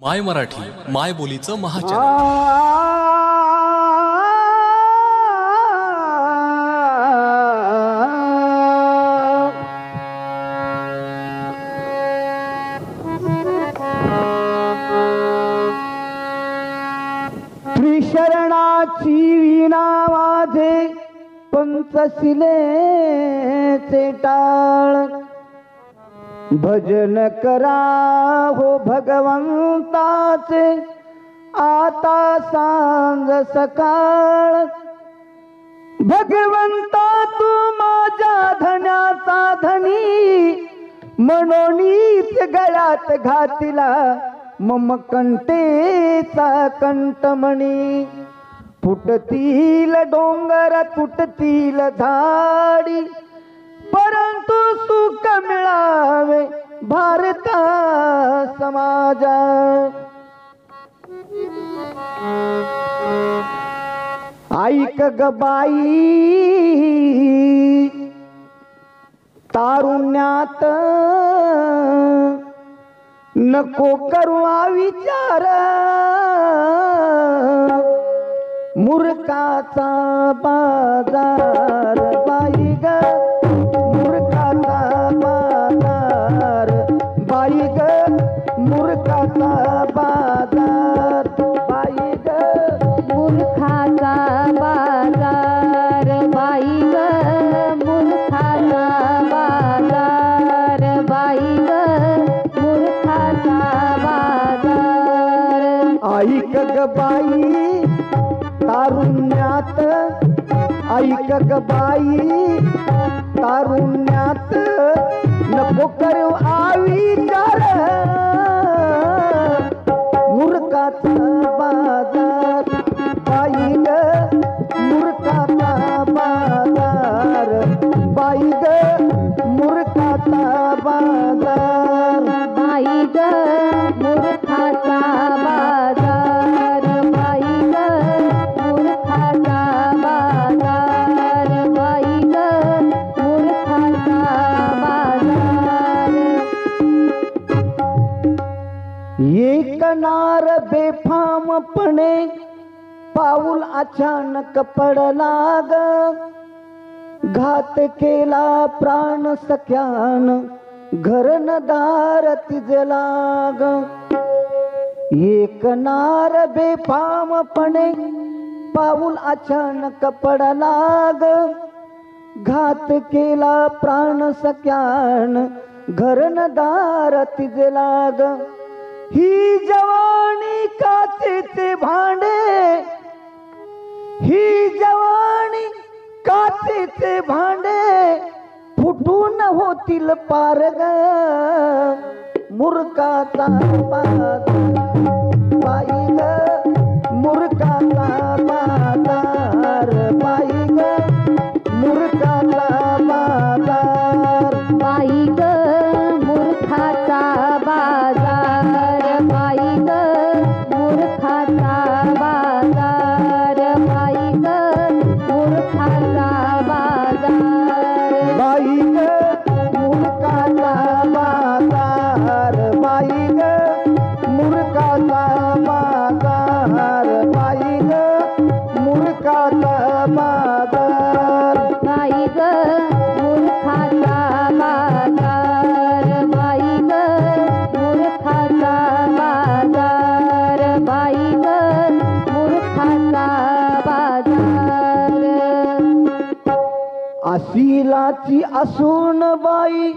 माय मराठी माय बोलीचं महाचॅनल. त्रिशरणाची विणा माझे पंचशिलेचे टाळ भजन करा हो भगवंताचे आता सांज सकाळ. भगवंता तू माझ्या धन्याचा धनी म्हणूनच गळ्यात घातिला मम कंठेचा कंठमणी. फुटतील डोंगर तुटतील झाडी परंतु सुख मिळावे भारता समाजा. ऐक ग बाई तारुण्यात नको करू विचार मूर्खाचा बाजार. बाई ग मूर्खाचा बाजार, बाई ग मूर्खाचा बाजार, बाई ग मूर्खाचा बाजार, बाई ग मूर्खाचा बाजार, बाई ग मूर्खाचा बाजार. ऐक ग बाई तारुण्यात, ऐक ग बाई तारुण्यात नको करू विचार मूर्खाचा बाजार. बाई ग मूर्खाचा बाजार, बाई ग मूर्खाचा बाजार, बाई ग मूर्खाचा बाजार, बाई ग मूर्खाचा बाजार, बाई ग मूर्खाचा बाजार. एक नार बेफामपणे पाऊल अचानक पडला ग, घात केला प्राण सख्यान घरन दार तिजला ग. एक नार बेफामपणे पाऊल अचानक पडला ग, घात केला प्राण सख्यान घरन दार तिजला ग. ही जवानी काचेचे भांडे, ही जवानी काचेचे भांडे फुटून होतील पार ग. मूर्खाचा बाजार, बाई ग मूर्खाचा बाजार, बाई ग मूर्खाचा बाजार, बाई ग मूर्खाचा बाजार, बाई ग मूर्खाचा बाजार, बाई ग मूर्खाचा बाजार, बाई ग मूर्खाचा बाजार, बाई ग मूर्खाचा बाजार, बाई ग मूर्खाचा बाजार, बाई ग मूर्खाचा बाजार, बाई ग मूर्खाचा बाजार, बाई ग मूर्खाचा बाजार. अशिलाची असून बाई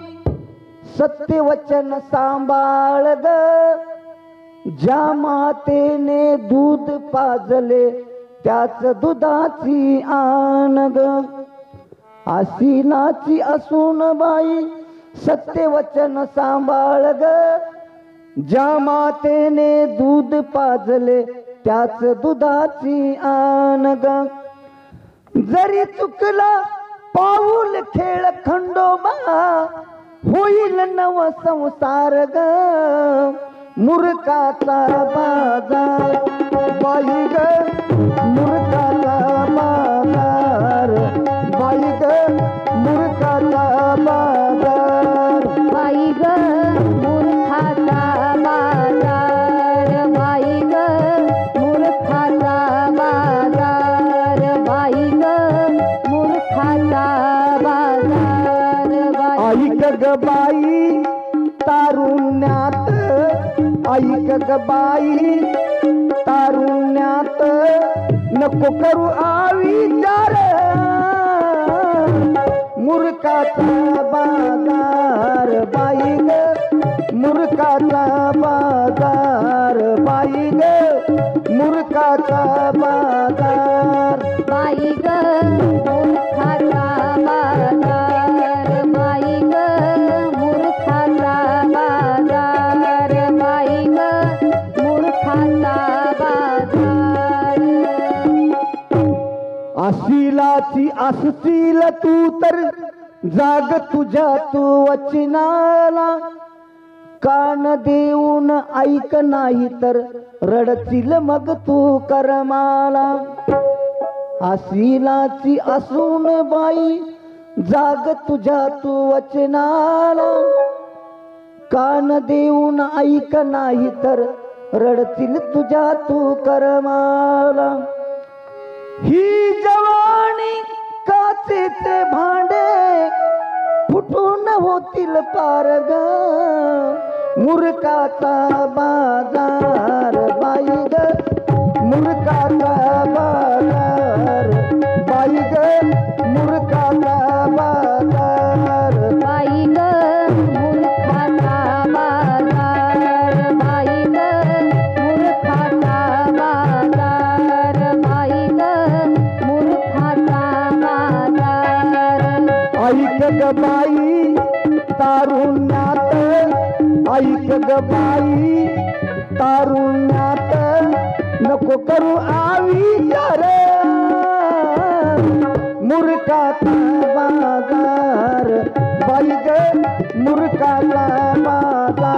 सत्यवचन सांभाळ ग, ज्या मातेने दूध पाजले त्याच दुधाची आण ग. अशिलाची असून बाई सत्यवचन सांभाळ ग, ज्या मातेने दूध पाजले त्याच दुधाची आण ग. जरी चुकला पाऊल खेळ खंडोबा होईल नव संसार ग. मूर्खाचा बाजार, बाई ग मूर्खाचा बाजार, बाई ग मूर्खाचा बाजार, बाई ग मूर्खाचा बाजार, ग बाई तारुण्यात, ऐक ग बाई तारुण्यात, नको करू आविचार, मूर्खाचा बाजार बाई ग, मूर्खाचा बाजार बाई ग, मूर्खाचा बाजार. बाई ग मूर्खाचा बाजार, बाई ग मूर्खाचा बाजार, बाई ग मूर्खाचा बाजार. अशिलाची असशील तू तर जाग तुझ्या तू वचनाला, कान देऊन ऐक नाही तर रडतील मग तू करमाला. अशिलाची असून बाई जाग तुझ्या तू वचनाला, कान देऊन ऐक नाही तर रडतील तुझ्या तू करमाला. ही जवानी काचेचे भांडे फुटून होतील पार ग, मूर्खाचा बाजार बाई ग, मूर्खाचा बाजार बाई ग, मूर्खाचा बाजार. बाई ग मूर्खाचा बाजार, बाई ग मूर्खाचा बाजार, बाई ग मूर्खाचा बाजार. ऐक ग बाई तारुण्यात, ऐक ग बाई तारुण्यात, नको करू आविचार, मूर्खाचा बाजार बाई ग, मूर्खाचा बाजार.